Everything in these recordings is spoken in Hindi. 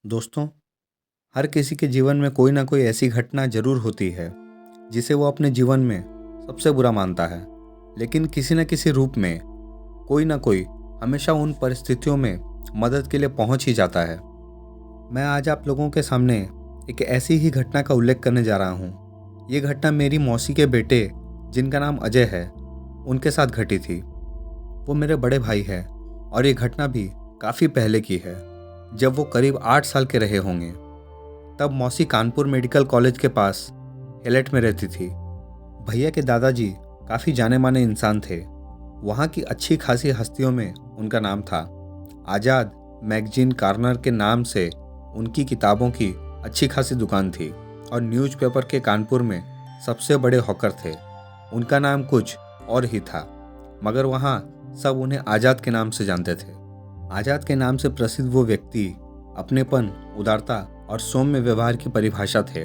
दोस्तों, हर किसी के जीवन में कोई ना कोई ऐसी घटना ज़रूर होती है जिसे वो अपने जीवन में सबसे बुरा मानता है। लेकिन किसी न किसी रूप में कोई ना कोई हमेशा उन परिस्थितियों में मदद के लिए पहुंच ही जाता है। मैं आज आप लोगों के सामने एक ऐसी ही घटना का उल्लेख करने जा रहा हूँ। ये घटना मेरी मौसी के बेटे, जिनका नाम अजय है, उनके साथ घटी थी। वो मेरे बड़े भाई हैं और ये घटना भी काफ़ी पहले की है, जब वो करीब 8 साल के रहे होंगे। तब मौसी कानपुर मेडिकल कॉलेज के पास हेलेट में रहती थी। भैया के दादाजी काफ़ी जाने माने इंसान थे। वहाँ की अच्छी खासी हस्तियों में उनका नाम था। आज़ाद मैगजीन कॉर्नर के नाम से उनकी किताबों की अच्छी खासी दुकान थी और न्यूज़पेपर के कानपुर में सबसे बड़े हॉकर थे। उनका नाम कुछ और ही था, मगर वहाँ सब उन्हें आज़ाद के नाम से जानते थे। आज़ाद के नाम से प्रसिद्ध वो व्यक्ति अपनेपन, उदारता और सौम्य व्यवहार की परिभाषा थे।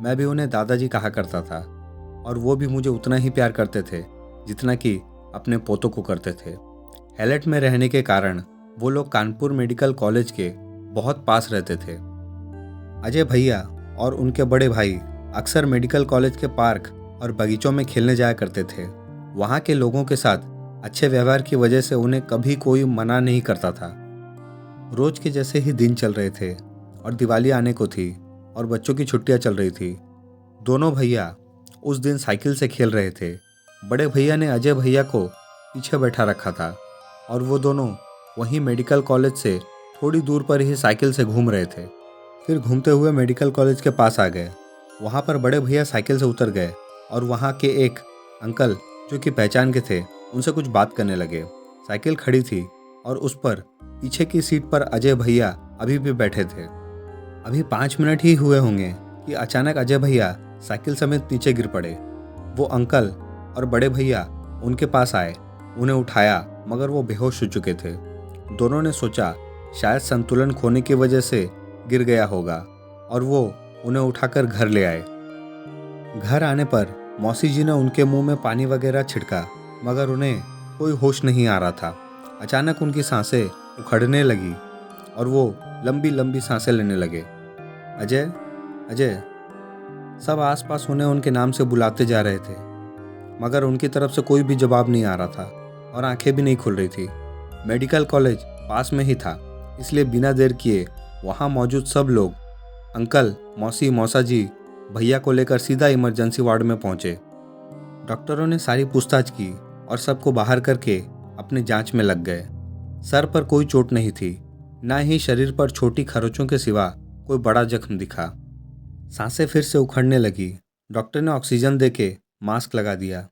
मैं भी उन्हें दादाजी कहा करता था और वो भी मुझे उतना ही प्यार करते थे जितना कि अपने पोतों को करते थे। हैलेट में रहने के कारण वो लोग कानपुर मेडिकल कॉलेज के बहुत पास रहते थे। अजय भैया और उनके बड़े भाई अक्सर मेडिकल कॉलेज के पार्क और बगीचों में खेलने जाया करते थे। वहाँ के लोगों के साथ अच्छे व्यवहार की वजह से उन्हें कभी कोई मना नहीं करता था। रोज के जैसे ही दिन चल रहे थे और दिवाली आने को थी और बच्चों की छुट्टियां चल रही थी। दोनों भैया उस दिन साइकिल से खेल रहे थे। बड़े भैया ने अजय भैया को पीछे बैठा रखा था और वो दोनों वहीं मेडिकल कॉलेज से थोड़ी दूर पर ही साइकिल से घूम रहे थे। फिर घूमते हुए मेडिकल कॉलेज के पास आ गए। वहाँ पर बड़े भैया साइकिल से उतर गए और वहाँ के एक अंकल, जो कि पहचान के थे, उनसे कुछ बात करने लगे। साइकिल खड़ी थी और उस पर पीछे की सीट पर अजय भैया अभी भी बैठे थे। अभी 5 मिनट ही हुए होंगे कि अचानक अजय भैया साइकिल समेत नीचे गिर पड़े। वो अंकल और बड़े भैया उनके पास आए, उन्हें उठाया, मगर वो बेहोश हो चुके थे। दोनों ने सोचा शायद संतुलन खोने की वजह से गिर गया होगा और वो उन्हें उठाकर घर ले आए। घर आने पर मौसी जी ने उनके मुंह में पानी वगैरह छिड़का, मगर उन्हें कोई होश नहीं आ रहा था। अचानक उनकी सांसें उखड़ने लगी और वो लंबी लंबी सांसें लेने लगे। अजय, अजय। सब आसपास उन्हें उनके नाम से बुलाते जा रहे थे, मगर उनकी तरफ से कोई भी जवाब नहीं आ रहा था और आंखें भी नहीं खुल रही थी। मेडिकल कॉलेज पास में ही था, इसलिए बिना देर किए वहाँ मौजूद सब लोग अंकल, मौसी, मौसा जी, भैया को लेकर सीधा इमरजेंसी वार्ड में पहुँचे। डॉक्टरों ने सारी पूछताछ की और सबको बाहर करके अपने जांच में लग गए। सर पर कोई चोट नहीं थी, ना ही शरीर पर छोटी खरोंचों के सिवा कोई बड़ा जख्म दिखा। सांसें फिर से उखड़ने लगी। डॉक्टर ने ऑक्सीजन देके मास्क लगा दिया।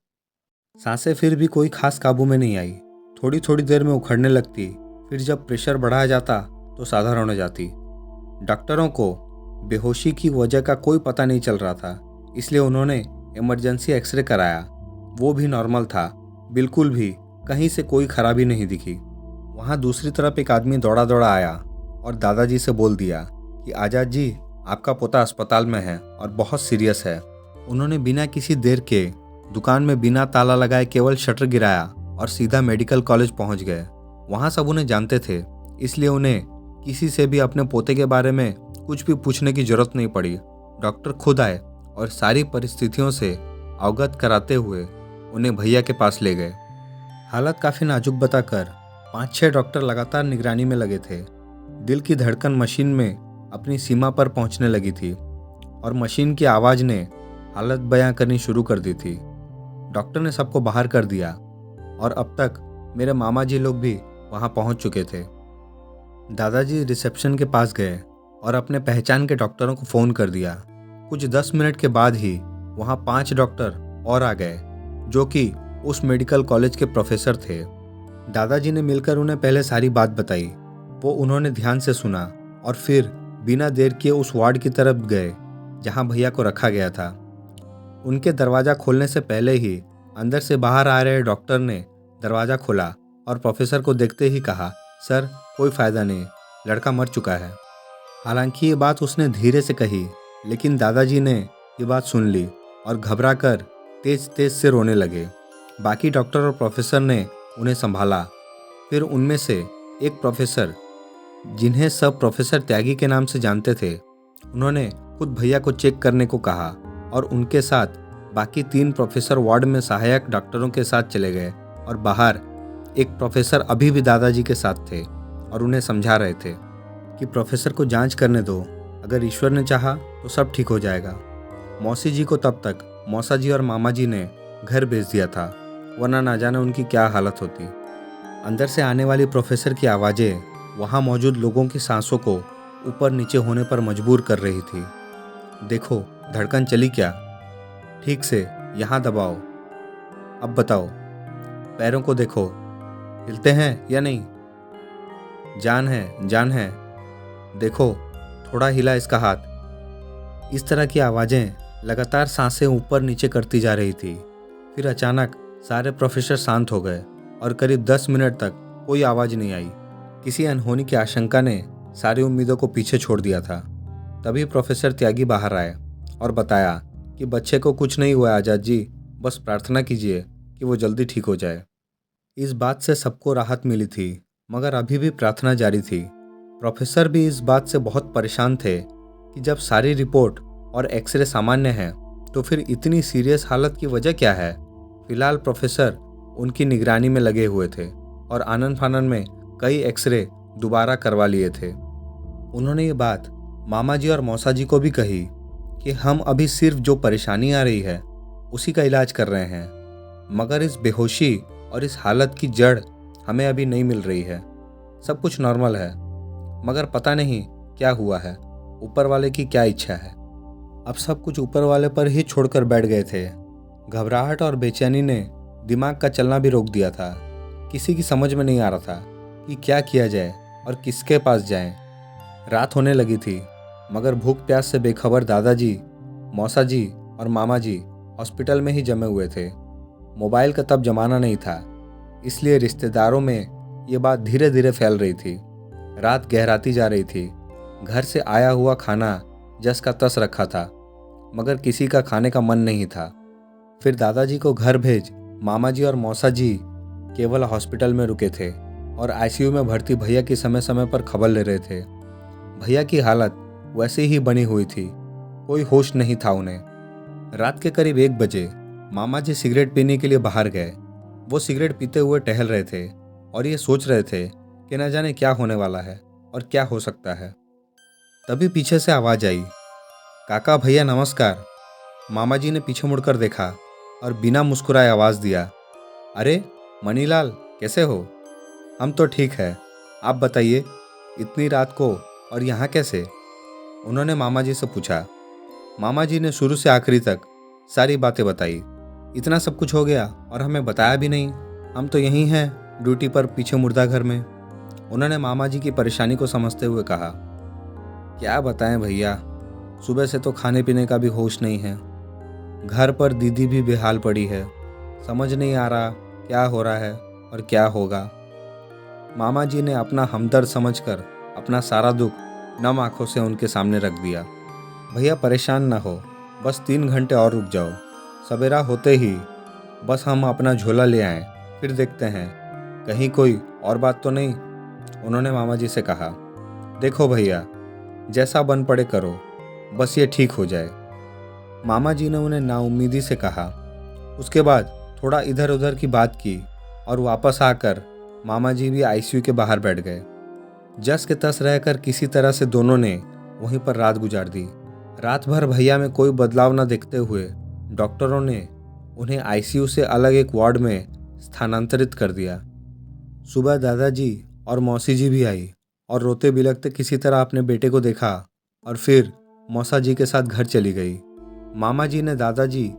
सांसें फिर भी कोई खास काबू में नहीं आई। थोड़ी थोड़ी देर में उखड़ने लगती, फिर जब प्रेशर बढ़ाया जाता तो साधारण हो जाती। डॉक्टरों को बेहोशी की वजह का कोई पता नहीं चल रहा था, इसलिए उन्होंने इमरजेंसी एक्सरे कराया। वो भी नॉर्मल था, बिल्कुल भी कहीं से कोई खराबी नहीं दिखी। वहाँ दूसरी तरफ एक आदमी दौड़ा दौड़ा आया और दादाजी से बोल दिया कि आज़ाद जी, आपका पोता अस्पताल में है और बहुत सीरियस है। उन्होंने बिना किसी देर के दुकान में बिना ताला लगाए केवल शटर गिराया और सीधा मेडिकल कॉलेज पहुँच गए। वहाँ सब उन्हें जानते थे, इसलिए उन्हें किसी से भी अपने पोते के बारे में कुछ भी पूछने की जरूरत नहीं पड़ी। डॉक्टर खुद आए और सारी परिस्थितियों से अवगत कराते हुए उन्हें भैया के पास ले गए। हालत काफ़ी नाजुक बताकर 5-6 डॉक्टर लगातार निगरानी में लगे थे। दिल की धड़कन मशीन में अपनी सीमा पर पहुंचने लगी थी और मशीन की आवाज़ ने हालत बयां करनी शुरू कर दी थी। डॉक्टर ने सबको बाहर कर दिया और अब तक मेरे मामा जी लोग भी वहां पहुंच चुके थे। दादाजी रिसेप्शन के पास गए और अपने पहचान के डॉक्टरों को फ़ोन कर दिया। कुछ 10 मिनट के बाद ही वहाँ 5 डॉक्टर और आ गए, जो कि उस मेडिकल कॉलेज के प्रोफेसर थे। दादाजी ने मिलकर उन्हें पहले सारी बात बताई। वो उन्होंने ध्यान से सुना और फिर बिना देर किए उस वार्ड की तरफ गए जहाँ भैया को रखा गया था। उनके दरवाज़ा खोलने से पहले ही अंदर से बाहर आ रहे डॉक्टर ने दरवाज़ा खोला और प्रोफेसर को देखते ही कहा, सर, कोई फ़ायदा नहीं, लड़का मर चुका है। हालांकि ये बात उसने धीरे से कही, लेकिन दादाजी ने ये बात सुन ली और घबराकर तेज तेज से रोने लगे। बाकी डॉक्टर और प्रोफेसर ने उन्हें संभाला। फिर उनमें से एक प्रोफेसर जिन्हें सब प्रोफेसर त्यागी के नाम से जानते थे, उन्होंने खुद भैया को चेक करने को कहा और उनके साथ बाकी 3 प्रोफेसर वार्ड में सहायक डॉक्टरों के साथ चले गए और बाहर एक प्रोफेसर अभी भी दादाजी के साथ थे और उन्हें समझा रहे थे कि प्रोफेसर को जांच करने दो, अगर ईश्वर ने चाहा तो सब ठीक हो जाएगा। मौसी जी को तब तक मौसा जी और मामा जी ने घर भेज दिया था, वरना ना जाने उनकी क्या हालत होती। अंदर से आने वाली प्रोफेसर की आवाज़ें वहाँ मौजूद लोगों की सांसों को ऊपर नीचे होने पर मजबूर कर रही थी। देखो, धड़कन चली क्या? ठीक से यहाँ दबाओ। अब बताओ, पैरों को देखो, हिलते हैं या नहीं? जान है, जान है, देखो थोड़ा हिला इसका हाथ। इस तरह की आवाज़ें लगातार सांसें ऊपर नीचे करती जा रही थी। फिर अचानक सारे प्रोफेसर शांत हो गए और करीब 10 मिनट तक कोई आवाज़ नहीं आई। किसी अनहोनी की आशंका ने सारी उम्मीदों को पीछे छोड़ दिया था। तभी प्रोफेसर त्यागी बाहर आए और बताया कि बच्चे को कुछ नहीं हुआ आजाद जी, बस प्रार्थना कीजिए कि वो जल्दी ठीक हो जाए। इस बात से सबको राहत मिली थी, मगर अभी भी प्रार्थना जारी थी। प्रोफेसर भी इस बात से बहुत परेशान थे कि जब सारी रिपोर्ट और एक्सरे सामान्य हैं तो फिर इतनी सीरियस हालत की वजह क्या है। फिलहाल प्रोफेसर उनकी निगरानी में लगे हुए थे और आनन फानन में कई एक्सरे दोबारा करवा लिए थे। उन्होंने ये बात मामा जी और मौसा जी को भी कही कि हम अभी सिर्फ जो परेशानी आ रही है उसी का इलाज कर रहे हैं, मगर इस बेहोशी और इस हालत की जड़ हमें अभी नहीं मिल रही है। सब कुछ नॉर्मल है, मगर पता नहीं क्या हुआ है, ऊपर वाले की क्या इच्छा है। अब सब कुछ ऊपर वाले पर ही छोड़कर बैठ गए थे। घबराहट और बेचैनी ने दिमाग का चलना भी रोक दिया था। किसी की समझ में नहीं आ रहा था कि क्या किया जाए और किसके पास जाएं। रात होने लगी थी, मगर भूख प्यास से बेखबर दादाजी, मौसा जी और मामा जी हॉस्पिटल में ही जमे हुए थे। मोबाइल का तब जमाना नहीं था, इसलिए रिश्तेदारों में ये बात धीरे धीरे फैल रही थी। रात गहराती जा रही थी। घर से आया हुआ खाना जस का तस रखा था, मगर किसी का खाने का मन नहीं था। फिर दादाजी को घर भेज मामा जी और मौसा जी केवल हॉस्पिटल में रुके थे और आईसीयू में भर्ती भैया की समय समय पर खबर ले रहे थे। भैया की हालत वैसे ही बनी हुई थी, कोई होश नहीं था उन्हें। रात के करीब 1 बजे मामा जी सिगरेट पीने के लिए बाहर गए। वो सिगरेट पीते हुए टहल रहे थे और ये सोच रहे थे कि न जाने क्या होने वाला है और क्या हो सकता है। तभी पीछे से आवाज़ आई, काका भैया नमस्कार। मामा जी ने पीछे मुड़कर देखा और बिना मुस्कुराए आवाज़ दिया, अरे मनीलाल, कैसे हो? हम तो ठीक है, आप बताइए, इतनी रात को और यहाँ कैसे? उन्होंने मामा जी से पूछा। मामा जी ने शुरू से आखिरी तक सारी बातें बताई। इतना सब कुछ हो गया और हमें बताया भी नहीं, हम तो यहीं हैं ड्यूटी पर पीछे मुर्दा घर में। उन्होंने मामा जी की परेशानी को समझते हुए कहा, क्या बताएं भैया, सुबह से तो खाने पीने का भी होश नहीं है। घर पर दीदी भी बेहाल पड़ी है, समझ नहीं आ रहा क्या हो रहा है और क्या होगा। मामा जी ने अपना हमदर्द समझकर अपना सारा दुख नम आंखों से उनके सामने रख दिया। भैया परेशान ना हो, बस 3 घंटे और रुक जाओ, सवेरा होते ही बस हम अपना झोला ले आएं, फिर देखते हैं कहीं कोई और बात तो नहीं। उन्होंने मामा जी से कहा, देखो भैया, जैसा बन पड़े करो, बस ये ठीक हो जाए। मामा जी ने उन्हें नाउम्मीदी से कहा। उसके बाद थोड़ा इधर उधर की बात की और वापस आकर मामा जी भी आईसीयू के बाहर बैठ गए। जस के तस रहकर किसी तरह से दोनों ने वहीं पर रात गुजार दी। रात भर भैया में कोई बदलाव न देखते हुए डॉक्टरों ने उन्हें आईसीयू से अलग एक वार्ड में स्थानांतरित कर दिया। सुबह दादाजी और मौसी जी भी आई और रोते बिलखते किसी तरह अपने बेटे को देखा और फिर मौसा जी के साथ घर चली गई। मामा जी ने दादाजी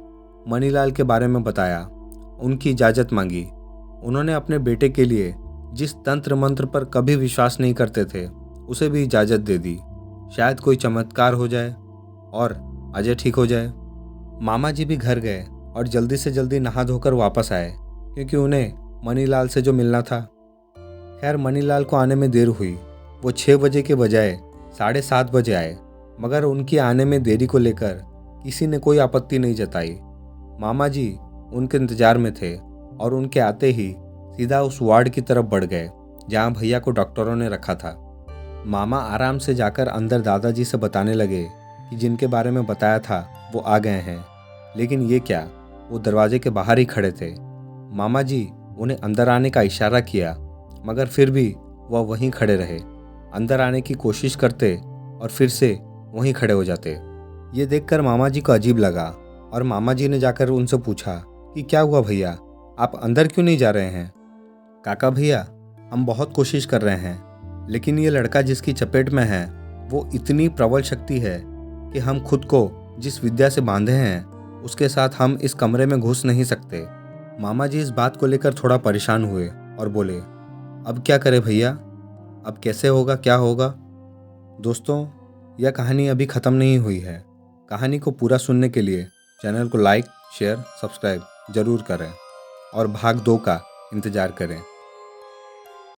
मनीलाल के बारे में बताया, उनकी इजाज़त मांगी। उन्होंने अपने बेटे के लिए जिस तंत्र मंत्र पर कभी विश्वास नहीं करते थे उसे भी इजाज़त दे दी। शायद कोई चमत्कार हो जाए और अजय ठीक हो जाए। मामा जी भी घर गए और जल्दी से जल्दी नहा धोकर वापस आए, क्योंकि उन्हें मनीलाल से जो मिलना था। खैर, मनीलाल को आने में देर हुई। वो 6 बजे के बजाय 7:30 बजे आए, मगर उनकी आने में देरी को लेकर किसी ने कोई आपत्ति नहीं जताई। मामा जी उनके इंतजार में थे और उनके आते ही सीधा उस वार्ड की तरफ बढ़ गए जहां भैया को डॉक्टरों ने रखा था। मामा आराम से जाकर अंदर दादाजी से बताने लगे कि जिनके बारे में बताया था वो आ गए हैं। लेकिन ये क्या, वो दरवाजे के बाहर ही खड़े थे। मामा जी उन्हें अंदर आने का इशारा किया, मगर फिर भी वह वहीं खड़े रहे। अंदर आने की कोशिश करते और फिर से वहीं खड़े हो जाते। ये देखकर मामा जी को अजीब लगा और मामा जी ने जाकर उनसे पूछा कि क्या हुआ भैया, आप अंदर क्यों नहीं जा रहे हैं? काका भैया, हम बहुत कोशिश कर रहे हैं, लेकिन ये लड़का जिसकी चपेट में है वो इतनी प्रबल शक्ति है कि हम खुद को जिस विद्या से बांधे हैं उसके साथ हम इस कमरे में घुस नहीं सकते। मामा जी इस बात को लेकर थोड़ा परेशान हुए और बोले, अब क्या करें भैया, अब कैसे होगा, क्या होगा? दोस्तों, यह कहानी अभी ख़त्म नहीं हुई है। कहानी को पूरा सुनने के लिए चैनल को लाइक, शेयर, सब्सक्राइब ज़रूर करें और भाग 2 का इंतज़ार करें।